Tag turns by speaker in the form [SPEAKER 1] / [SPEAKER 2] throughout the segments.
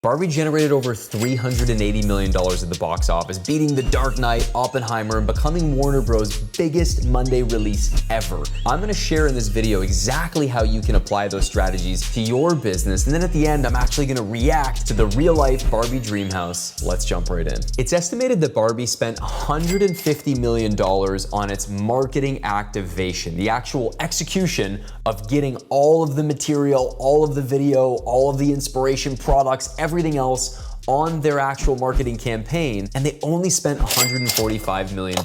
[SPEAKER 1] Barbie generated over $380 million at the box office, beating The Dark Knight, Oppenheimer, and becoming Warner Bros.' biggest Monday release ever. I'm gonna share in this video exactly how you can apply those strategies to your business, and then at the end, I'm actually gonna react to the real-life Barbie dream house. Let's jump right in. It's estimated that Barbie spent $150 million on its marketing activation, the actual execution of getting all of the material, all of the video, all of the inspiration products, everything else on their actual marketing campaign, and they only spent $145 million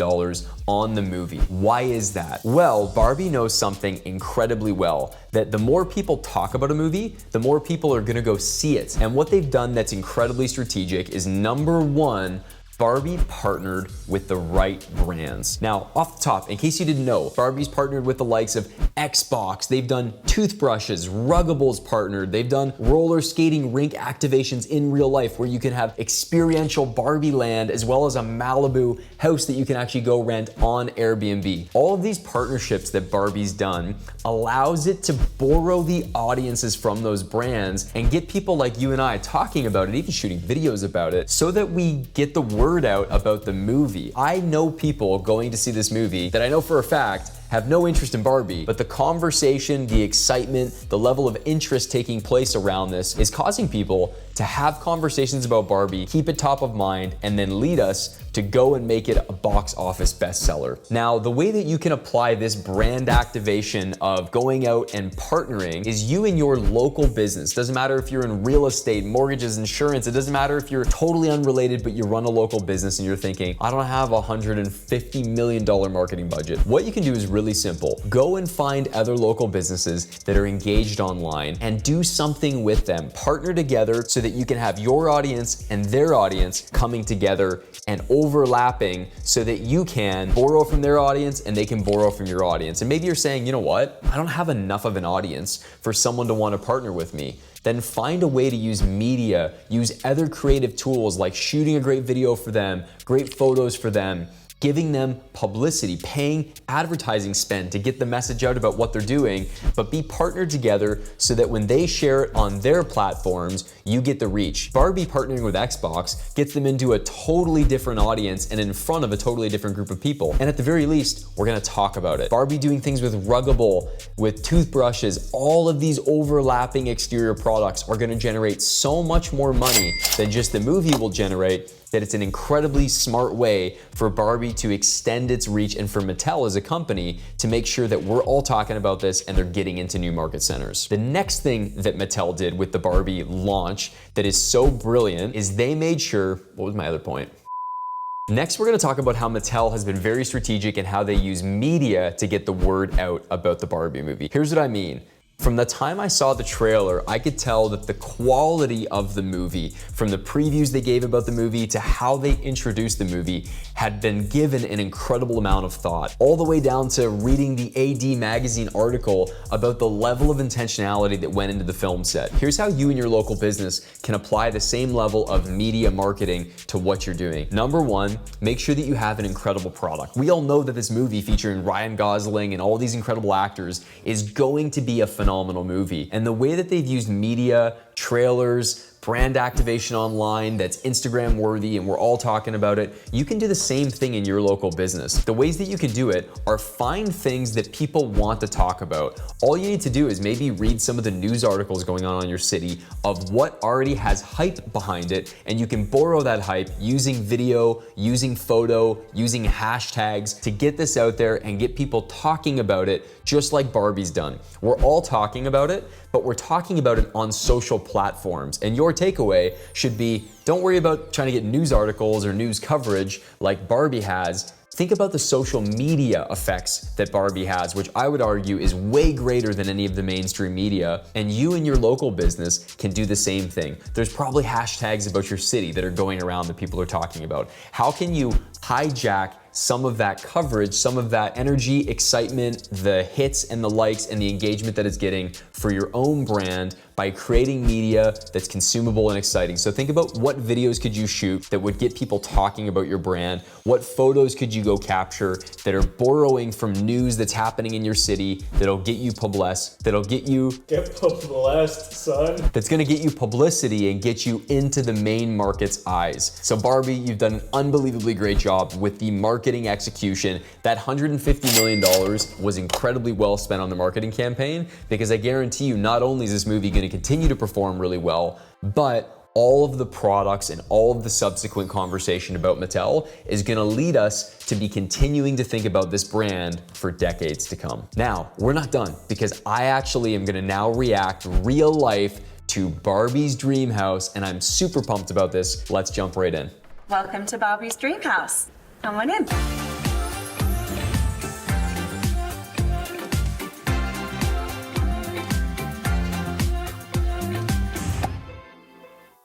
[SPEAKER 1] on the movie. Why is that? Well, Barbie knows something incredibly well, that the more people talk about a movie, the more people are gonna go see it. And what they've done that's incredibly strategic is, number one, Barbie partnered with the right brands. Now, off the top, in case you didn't know, Barbie's partnered with the likes of Xbox, they've done toothbrushes, Ruggables partnered, they've done roller skating rink activations in real life where you can have experiential Barbie land as well as a Malibu house that you can actually go rent on Airbnb. All of these partnerships that Barbie's done allows it to borrow the audiences from those brands and get people like you and I talking about it, even shooting videos about it, so that we get the word out about the movie. I know people going to see this movie that I know for a fact have no interest in Barbie, but the conversation, the excitement, the level of interest taking place around this is causing people to have conversations about Barbie, keep it top of mind, and then lead us to go and make it a box office bestseller. Now, the way that you can apply this brand activation of going out and partnering is you and your local business. Doesn't matter if you're in real estate, mortgages, insurance, it doesn't matter if you're totally unrelated, but you run a local business and you're thinking, I don't have a $150 million marketing budget. What you can do is really simple. Go and find other local businesses that are engaged online and do something with them. Partner together so that you can have your audience and their audience coming together and overlapping so that you can borrow from their audience and they can borrow from your audience. And maybe you're saying, you know what? I don't have enough of an audience for someone to want to partner with me. Then find a way to use media, use other creative tools like shooting a great video for them, great photos for them, giving them publicity, paying advertising spend to get the message out about what they're doing, but be partnered together so that when they share it on their platforms, you get the reach. Barbie partnering with Xbox gets them into a totally different audience and in front of a totally different group of people. And at the very least, we're gonna talk about it. Barbie doing things with Ruggable, with toothbrushes, all of these overlapping exterior products are gonna generate so much more money than just the movie will generate, that it's an incredibly smart way for Barbie to extend its reach and for Mattel as a company to make sure that we're all talking about this and they're getting into new market centers. The next thing that Mattel did with the Barbie launch that is so brilliant is they made sure, what was my other point? Next, we're gonna talk about how Mattel has been very strategic in how they use media to get the word out about the Barbie movie. Here's what I mean. From the time I saw the trailer, I could tell that the quality of the movie, from the previews they gave about the movie to how they introduced the movie, had been given an incredible amount of thought, all the way down to reading the AD magazine article about the level of intentionality that went into the film set. Here's how you and your local business can apply the same level of media marketing to what you're doing. Number one, make sure that you have an incredible product. We all know that this movie featuring Ryan Gosling and all these incredible actors is going to be a phenomenal movie. And the way that they've used media, trailers, brand activation online that's Instagram worthy and we're all talking about it, you can do the same thing in your local business. The ways that you can do it are find things that people want to talk about. All you need to do is maybe read some of the news articles going on in your city of what already has hype behind it, and you can borrow that hype using video, using photo, using hashtags to get this out there and get people talking about it just like Barbie's done. We're all talking about it, but we're talking about it on social platforms. And your takeaway should be, don't worry about trying to get news articles or news coverage like Barbie has. Think about the social media effects that Barbie has, which I would argue is way greater than any of the mainstream media, and you and your local business can do the same thing. There's probably hashtags about your city that are going around that people are talking about. How can you hijack some of that coverage, some of that energy, excitement, the hits and the likes and the engagement that it's getting for your own brand by creating media that's consumable and exciting. So think about what videos could you shoot that would get people talking about your brand? What photos could you go capture that are borrowing from news that's happening in your city that'll get you
[SPEAKER 2] Get publicized, son.
[SPEAKER 1] That's gonna get you publicity and get you into the main market's eyes. So Barbie, you've done an unbelievably great job with the marketing execution. That $150 million was incredibly well spent on the marketing campaign, because I guarantee you, not only is this movie gonna continue to perform really well, but all of the products and all of the subsequent conversation about Mattel is gonna lead us to be continuing to think about this brand for decades to come. Now, we're not done, because I actually am gonna now react real life to Barbie's dream house, and I'm super pumped about this. Let's jump right in.
[SPEAKER 3] Welcome to Barbie's dream house. Come on in.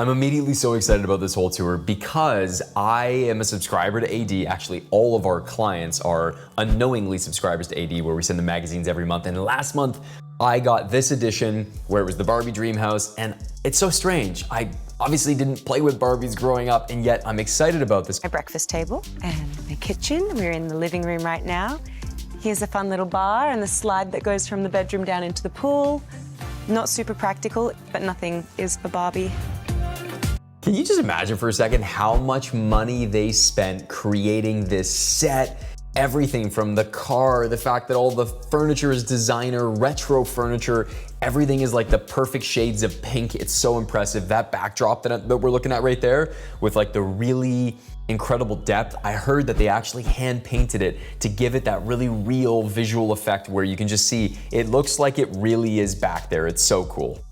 [SPEAKER 1] I'm immediately so excited about this whole tour because I am a subscriber to AD. Actually, all of our clients are unknowingly subscribers to AD, where we send the magazines every month. And last month, I got this edition where it was the Barbie dream house, and it's so strange. I obviously didn't play with Barbies growing up, and yet I'm excited about this.
[SPEAKER 3] My breakfast table and my kitchen. We're in the living room right now. Here's a fun little bar and the slide that goes from the bedroom down into the pool. Not super practical, but nothing is for Barbie.
[SPEAKER 1] Can you just imagine for a second how much money they spent creating this set? Everything from the car, the fact that all the furniture is designer, retro furniture, everything is like the perfect shades of pink. It's so impressive. That backdrop that we're looking at right there with like the really incredible depth. I heard that they actually hand painted it to give it that really real visual effect where you can just see it looks like it really is back there. It's so cool.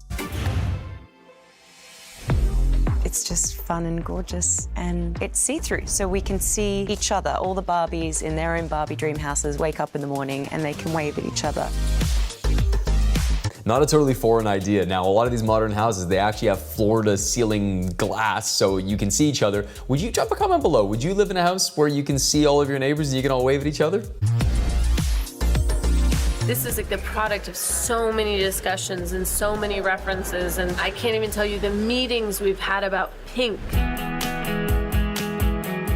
[SPEAKER 3] It's just fun and gorgeous, and it's see-through, so we can see each other. All the Barbies in their own Barbie dream houses wake up in the morning and they can wave at each other.
[SPEAKER 1] Not a totally foreign idea. Now, a lot of these modern houses, they actually have floor-to-ceiling glass so you can see each other. Would you drop a comment below? Would you live in a house where you can see all of your neighbors and you can all wave at each other?
[SPEAKER 4] This is like the product of so many discussions and so many references, and I can't even tell you the meetings we've had about pink.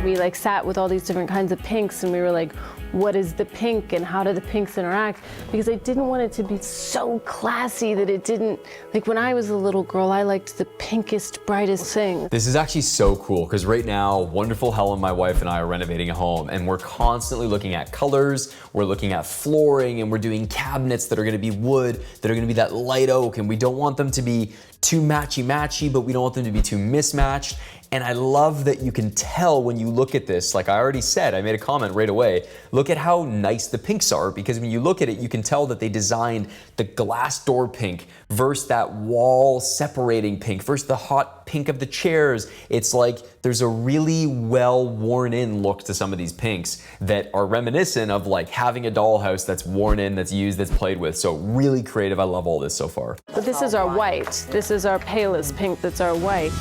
[SPEAKER 4] We like sat with all these different kinds of pinks and we were like, what is the pink and how do the pinks interact? Because I didn't want it to be so classy that it didn't, like when I was a little girl, I liked the pinkest, brightest thing.
[SPEAKER 1] This is actually so cool because right now, wonderful Helen, my wife, and I are renovating a home, and we're constantly looking at colors, we're looking at flooring, and we're doing cabinets that are gonna be wood, that are gonna be that light oak, and we don't want them to be too matchy-matchy, but we don't want them to be too mismatched. And I love that you can tell when you look at this, like I already said, I made a comment right away, look at how nice the pinks are, because when you look at it, you can tell that they designed the glass door pink versus that wall separating pink versus the hot pink of the chairs. It's like there's a really well worn in look to some of these pinks that are reminiscent of like having a dollhouse that's worn in, that's used, that's played with. So really creative. I love all this so far.
[SPEAKER 4] But this is our white. This is our palest pink that's our white.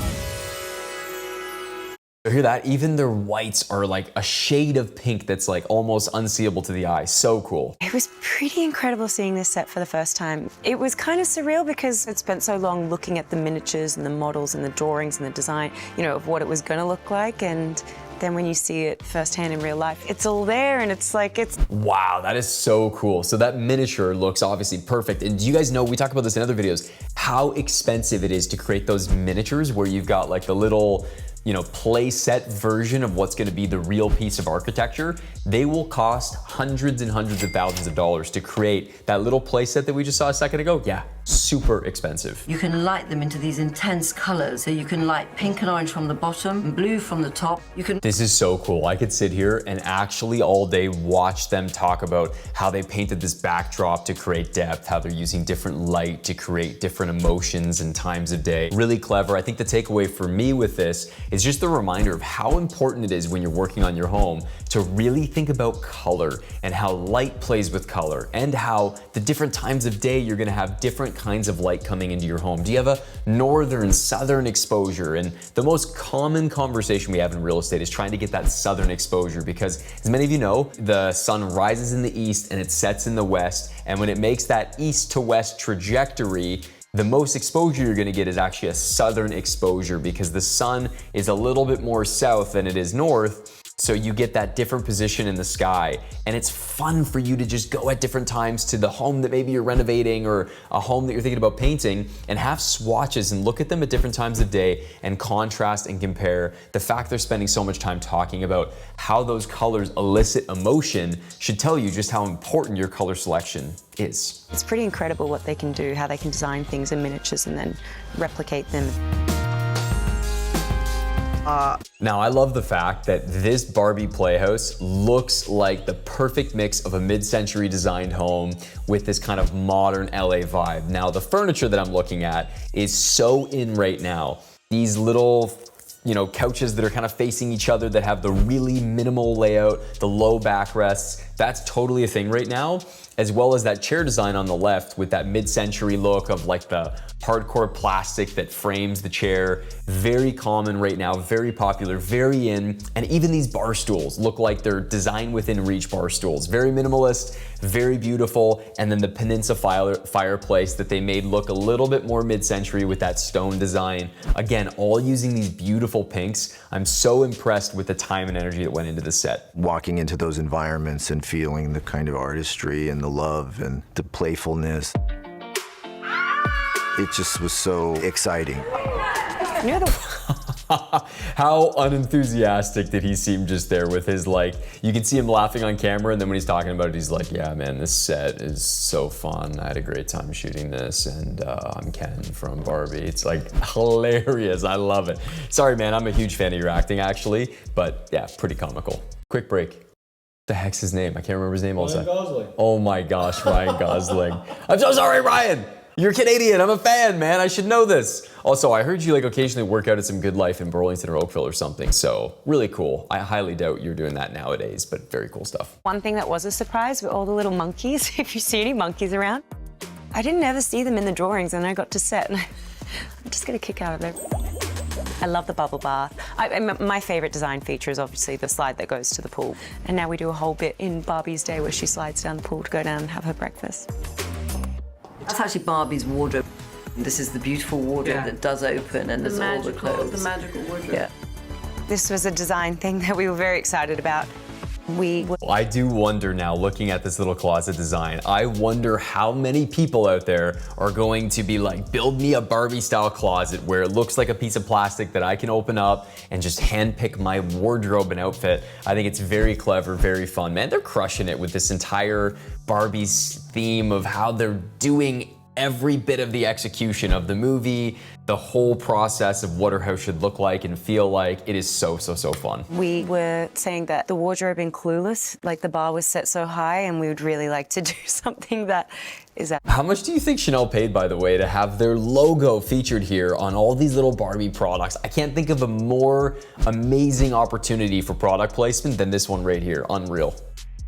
[SPEAKER 1] You hear that? Even their whites are like a shade of pink that's like almost unseeable to the eye. So cool.
[SPEAKER 3] It was pretty incredible seeing this set for the first time. It was kind of surreal because I'd spent so long looking at the miniatures and the models and the drawings and the design, you know, of what it was going to look like, and then when you see it firsthand in real life, it's all there and it's like, it's...
[SPEAKER 1] Wow, that is so cool. So that miniature looks obviously perfect. And do you guys know, we talk about this in other videos, how expensive it is to create those miniatures where you've got like the little, you know, play set version of what's gonna be the real piece of architecture. They will cost hundreds and hundreds of thousands of dollars to create that little play set that we just saw a second ago. Yeah, super expensive.
[SPEAKER 5] You can light them into these intense colors. So you can light pink and orange from the bottom and blue from the top. You can...
[SPEAKER 1] This is so cool. I could sit here and actually all day watch them talk about how they painted this backdrop to create depth, how they're using different light to create different emotions and times of day. Really clever. I think the takeaway for me with this is just a reminder of how important it is when you're working on your home to really think about color and how light plays with color and how the different times of day you're gonna have different kinds of light coming into your home. Do you have a northern, southern exposure? And the most common conversation we have in real estate is trying to get that southern exposure because, as many of you know, the sun rises in the east and it sets in the west, and when it makes that east to west trajectory, The most exposure you're gonna get is actually a southern exposure because the sun is a little bit more south than it is north. So you get that different position in the sky, and it's fun for you to just go at different times to the home that maybe you're renovating or a home that you're thinking about painting and have swatches and look at them at different times of day and contrast and compare. The fact they're spending so much time talking about how those colors elicit emotion should tell you just how important your color selection is.
[SPEAKER 3] It's pretty incredible what they can do, how they can design things in miniatures and then replicate them.
[SPEAKER 1] Now, I love the fact that this Barbie playhouse looks like the perfect mix of a mid-century designed home with this kind of modern LA vibe. Now, the furniture that I'm looking at is so in right now. These little, couches that are kind of facing each other that have the really minimal layout, the low backrests, that's totally a thing right now, as well as that chair design on the left with that mid-century look of like the hardcore plastic that frames the chair. Very common right now, very popular, very in, and even these bar stools look like they're design within reach bar stools. Very minimalist, very beautiful, and then the Peninsula fireplace that they made look a little bit more mid-century with that stone design. Again, all using these beautiful pinks. I'm so impressed with the time and energy that went into the set.
[SPEAKER 6] Walking into those environments and feeling the kind of artistry and the love and the playfulness. It just was so exciting.
[SPEAKER 1] How unenthusiastic did he seem just there with his you can see him laughing on camera, and then when he's talking about it, he's like, yeah, man, this set is so fun. I had a great time shooting this, and I'm Ken from Barbie. It's hilarious. I love it. Sorry, man, I'm a huge fan of your acting, actually, but yeah, pretty comical. Quick break. The heck's his name? I can't remember his name all the time.
[SPEAKER 2] Ryan Gosling.
[SPEAKER 1] Oh my gosh, Ryan Gosling. I'm so sorry, Ryan. You're Canadian. I'm a fan, man. I should know this. Also, I heard you occasionally work out at some Good Life in Burlington or Oakville or something, so really cool. I highly doubt you're doing that nowadays, but very cool stuff.
[SPEAKER 3] One thing that was a surprise were all the little monkeys, if you see any monkeys around. I didn't ever see them in the drawings, and I got to set, and I'm just gonna kick out of there. I love the bubble bath. My favorite design feature is obviously the slide that goes to the pool. And now we do a whole bit in Barbie's day where she slides down the pool to go down and have her breakfast.
[SPEAKER 5] That's actually Barbie's wardrobe. This is the beautiful wardrobe that does open, and there's all the clothes.
[SPEAKER 4] The magical wardrobe.
[SPEAKER 5] Yeah.
[SPEAKER 3] This was a design thing that we were very excited about.
[SPEAKER 1] I do wonder now, looking at this little closet design, I wonder how many people out there are going to be like, build me a Barbie style closet where it looks like a piece of plastic that I can open up and just handpick my wardrobe and outfit. I think it's very clever, very fun. Man, they're crushing it with this entire Barbie's theme of how they're doing every bit of the execution of the movie, the whole process of what her house should look like and feel like. It is so, so, so fun.
[SPEAKER 3] We were saying that the wardrobe in Clueless, the bar was set so high, and we would really like to do something that is that.
[SPEAKER 1] How much do you think Chanel paid, by the way, to have their logo featured here on all these little Barbie products? I can't think of a more amazing opportunity for product placement than this one right here. Unreal.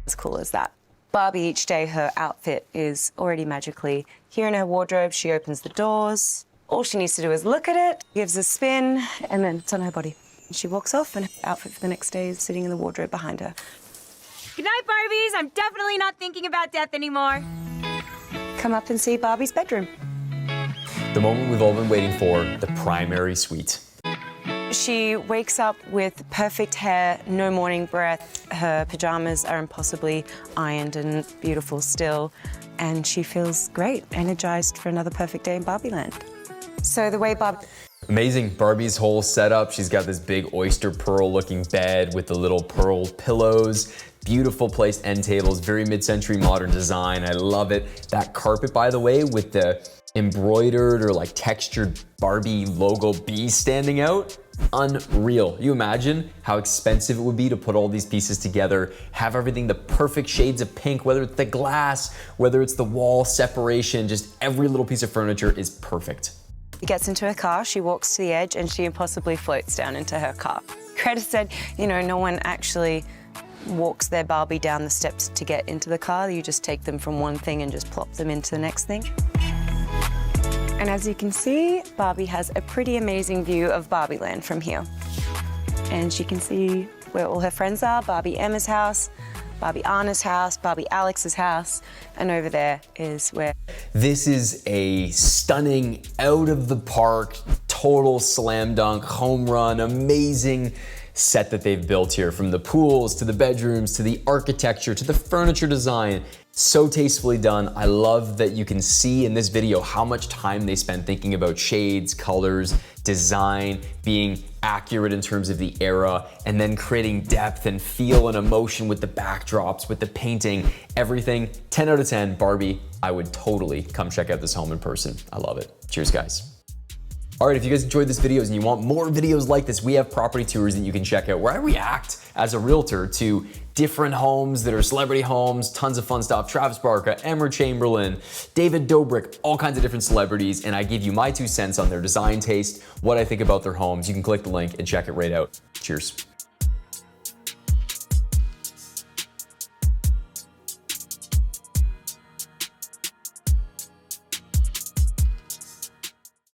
[SPEAKER 3] As cool as that. Barbie, each day, her outfit is already magically here in her wardrobe. She opens the doors. All she needs to do is look at it, gives a spin, and then it's on her body. She walks off, and her outfit for the next day is sitting in the wardrobe behind her.
[SPEAKER 7] Good night, Barbies. I'm definitely not thinking about death anymore.
[SPEAKER 3] Come up and see Barbie's bedroom.
[SPEAKER 1] The moment we've all been waiting for, the primary suite.
[SPEAKER 3] She wakes up with perfect hair, no morning breath. Her pajamas are impossibly ironed and beautiful still. And she feels great, energized for another perfect day in Barbie Land. So the way
[SPEAKER 1] Amazing, Barbie's whole setup. She's got this big oyster pearl looking bed with the little pearl pillows. Beautiful placed end tables, very mid-century modern design. I love it. That carpet, by the way, with the embroidered or textured Barbie logo B standing out. Unreal. You imagine how expensive it would be to put all these pieces together, have everything the perfect shades of pink, whether it's the glass, whether it's the wall separation, just every little piece of furniture is perfect.
[SPEAKER 3] She gets into her car, she walks to the edge, and she impossibly floats down into her car. Greta said, no one actually walks their Barbie down the steps to get into the car. You just take them from one thing and just plop them into the next thing. And as you can see, Barbie has a pretty amazing view of Barbie Land from here. And she can see where all her friends are, Barbie Emma's house, Barbie Anna's house, Barbie Alex's house, and over there is where...
[SPEAKER 1] This is a stunning, out of the park, total slam dunk, home run, amazing set that they've built here, from the pools to the bedrooms to the architecture to the furniture design. So tastefully done. I love that you can see in this video how much time they spent thinking about shades, colors, design, being accurate in terms of the era, and then creating depth and feel and emotion with the backdrops, with the painting, everything. 10 out of 10, Barbie. I would totally come check out this home in person. I love it. Cheers, guys. All right, if you guys enjoyed this video and you want more videos like this, we have property tours that you can check out where I react as a realtor to different homes that are celebrity homes, tons of fun stuff. Travis Barker, Emma Chamberlain, David Dobrik, all kinds of different celebrities, and I give you my 2 cents on their design taste, what I think about their homes. You can click the link and check it right out. Cheers.